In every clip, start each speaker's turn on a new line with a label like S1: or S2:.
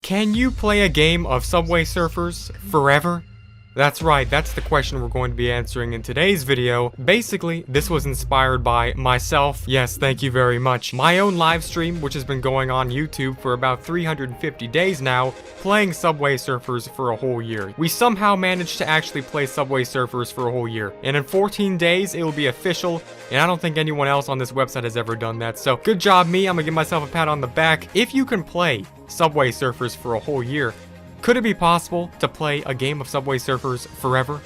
S1: Can you play a game of Subway Surfers forever? That's right, that's the question we're going to be answering in today's video. Basically, this was inspired by myself. Yes, thank you very much. My own live stream, which has been going on YouTube for about 350 days now, playing Subway Surfers for a whole year. We somehow managed to actually play Subway Surfers for a whole year. And in 14 days, it will be official, and I don't think anyone else on this website has ever done that. So, good job me, I'm gonna give myself a pat on the back. If you can play Subway Surfers for a whole year, could it be possible to play a game of Subway Surfers forever?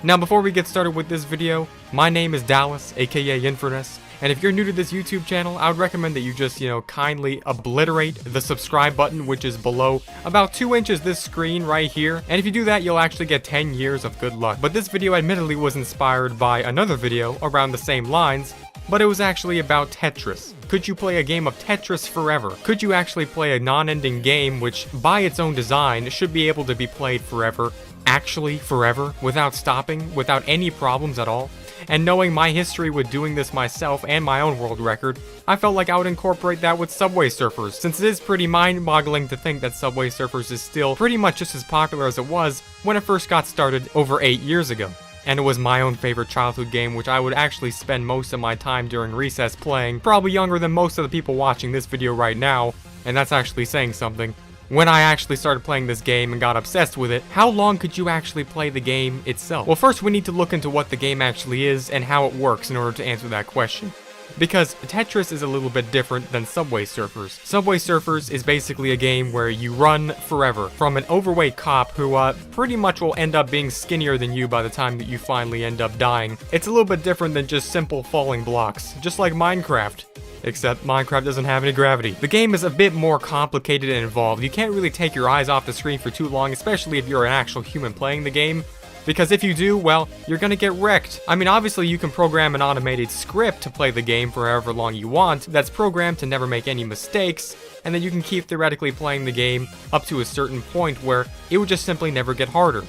S1: Now, before we get started with this video, my name is Dallas, aka Infernus, and if you're new to this YouTube channel, I would recommend that you just, kindly obliterate the subscribe button, which is below about 2 inches this screen right here, and if you do that, you'll actually get 10 years of good luck. But this video admittedly was inspired by another video around the same lines, but it was actually about Tetris. Could you play a game of Tetris forever? Could you actually play a non-ending game which, by its own design, should be able to be played forever, actually forever, without stopping, without any problems at all? And knowing my history with doing this myself and my own world record, I felt like I would incorporate that with Subway Surfers, since it is pretty mind-boggling to think that Subway Surfers is still pretty much just as popular as it was when it first got started over 8 years ago. And it was my own favorite childhood game, which I would actually spend most of my time during recess playing, probably younger than most of the people watching this video right now, and that's actually saying something. When I actually started playing this game and got obsessed with it, how long could you actually play the game itself? Well, first we need to look into what the game actually is and how it works in order to answer that question. Because Tetris is a little bit different than Subway Surfers. Subway Surfers is basically a game where you run forever from an overweight cop who pretty much will end up being skinnier than you by the time that you finally end up dying. It's a little bit different than just simple falling blocks, just like Minecraft. Except Minecraft doesn't have any gravity. The game is a bit more complicated and involved. You can't really take your eyes off the screen for too long, especially if you're an actual human playing the game. Because if you do, well, you're gonna get wrecked. I mean, obviously you can program an automated script to play the game for however long you want, that's programmed to never make any mistakes, and then you can keep theoretically playing the game up to a certain point where it would just simply never get harder.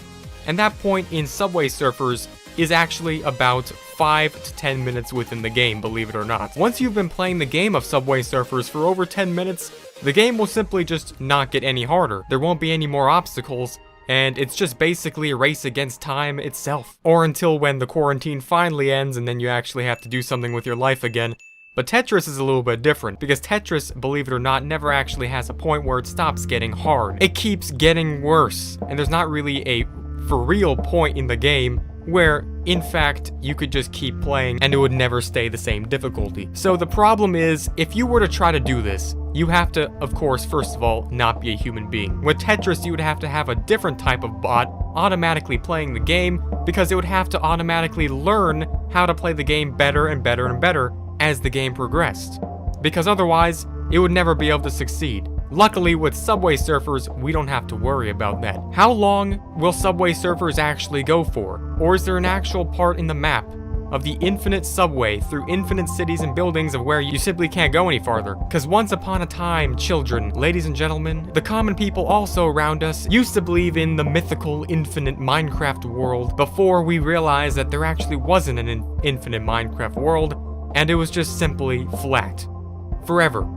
S1: And that point in Subway Surfers is actually about 5 to 10 minutes within the game, believe it or not. Once you've been playing the game of Subway Surfers for over 10 minutes, the game will simply just not get any harder. There won't be any more obstacles, and it's just basically a race against time itself. Or until when the quarantine finally ends and then you actually have to do something with your life again. But Tetris is a little bit different, because Tetris, believe it or not, never actually has a point where it stops getting hard. It keeps getting worse, and there's not really a for real point in the game where, in fact, you could just keep playing and it would never stay the same difficulty. So the problem is, if you were to try to do this, you have to, of course, first of all, not be a human being. With Tetris, you would have to have a different type of bot automatically playing the game, because it would have to automatically learn how to play the game better and better and better as the game progressed. Because otherwise, it would never be able to succeed. Luckily, with Subway Surfers, we don't have to worry about that. How long will Subway Surfers actually go for? Or is there an actual part in the map of the infinite subway through infinite cities and buildings of where you simply can't go any farther? Because once upon a time, children, ladies and gentlemen, the common people also around us used to believe in the mythical infinite Minecraft world before we realized that there actually wasn't an infinite Minecraft world, and it was just simply flat. Forever.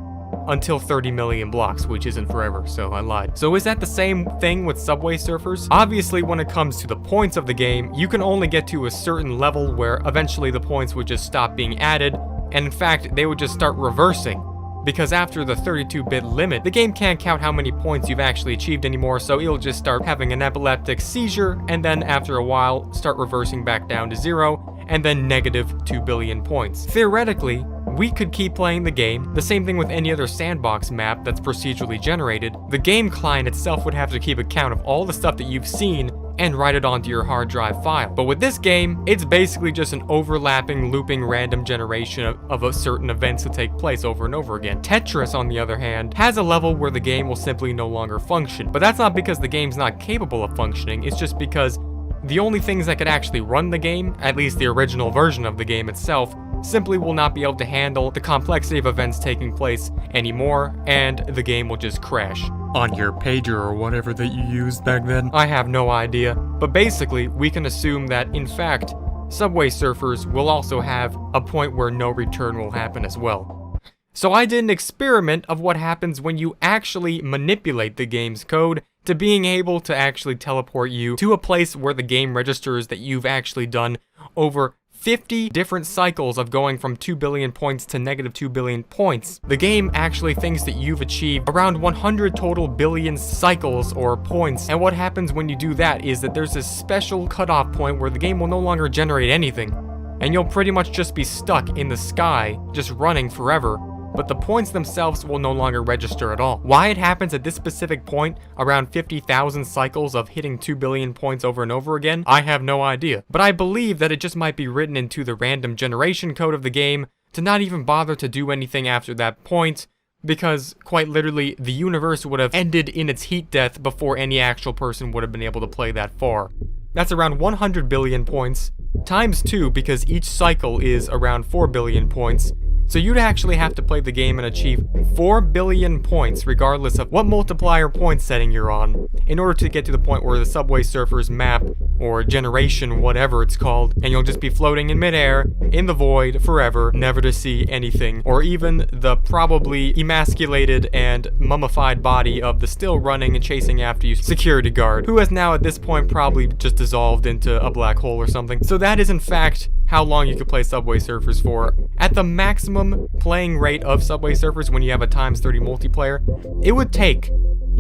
S1: Until 30 million blocks, which isn't forever, so I lied. So is that the same thing with Subway Surfers? Obviously, when it comes to the points of the game, you can only get to a certain level where eventually the points would just stop being added, and in fact, they would just start reversing. Because after the 32-bit limit, the game can't count how many points you've actually achieved anymore, so it'll just start having an epileptic seizure, and then after a while, start reversing back down to 0, and then negative 2 billion points. Theoretically, we could keep playing the game, the same thing with any other sandbox map that's procedurally generated. The game client itself would have to keep account of all the stuff that you've seen and write it onto your hard drive file. But with this game, it's basically just an overlapping, looping, random generation of a certain events to take place over and over again. Tetris, on the other hand, has a level where the game will simply no longer function. But that's not because the game's not capable of functioning, it's just because the only things that could actually run the game, at least the original version of the game itself, simply will not be able to handle the complexity of events taking place anymore, and the game will just crash. On your pager or whatever that you used back then? I have no idea. But basically, we can assume that, in fact, Subway Surfers will also have a point where no return will happen as well. So I did an experiment of what happens when you actually manipulate the game's code to being able to actually teleport you to a place where the game registers that you've actually done over 50 different cycles of going from 2 billion points to negative 2 billion points. The game actually thinks that you've achieved around 100 total billion cycles or points, and what happens when you do that is that there's a special cutoff point where the game will no longer generate anything, and you'll pretty much just be stuck in the sky, just running forever. But the points themselves will no longer register at all. Why it happens at this specific point, around 50,000 cycles of hitting 2 billion points over and over again, I have no idea. But I believe that it just might be written into the random generation code of the game to not even bother to do anything after that point, because quite literally the universe would have ended in its heat death before any actual person would have been able to play that far. That's around 100 billion points, times 2 because each cycle is around 4 billion points. So you'd actually have to play the game and achieve 4 billion points regardless of what multiplier point setting you're on in order to get to the point where the Subway Surfers map or generation, whatever it's called, and you'll just be floating in midair, in the void, forever, never to see anything, or even the probably emasculated and mummified body of the still running and chasing after you security guard, who has now at this point probably just dissolved into a black hole or something. So that is in fact how long you could play Subway Surfers for. At the maximum playing rate of Subway Surfers when you have a times 30 multiplayer, it would take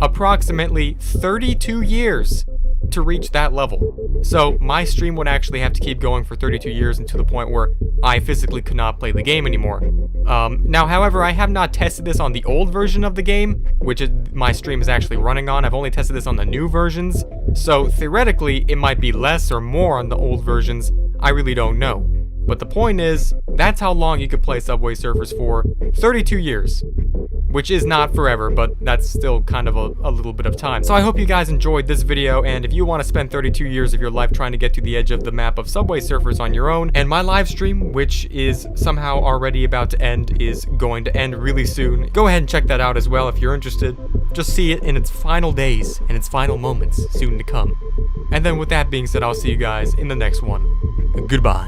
S1: approximately 32 years to reach that level. So my stream would actually have to keep going for 32 years and to the point where I physically could not play the game anymore. Now, however, I have not tested this on the old version of the game, which my stream is actually running on. I've only tested this on the new versions. So theoretically, it might be less or more on the old versions. I really don't know. But the point is, that's how long you could play Subway Surfers for. 32 years. Which is not forever, but that's still kind of a little bit of time. So I hope you guys enjoyed this video, and if you want to spend 32 years of your life trying to get to the edge of the map of Subway Surfers on your own, and my live stream, which is somehow already about to end, is going to end really soon, go ahead and check that out as well if you're interested. Just see it in its final days and its final moments soon to come. And then with that being said, I'll see you guys in the next one. Goodbye.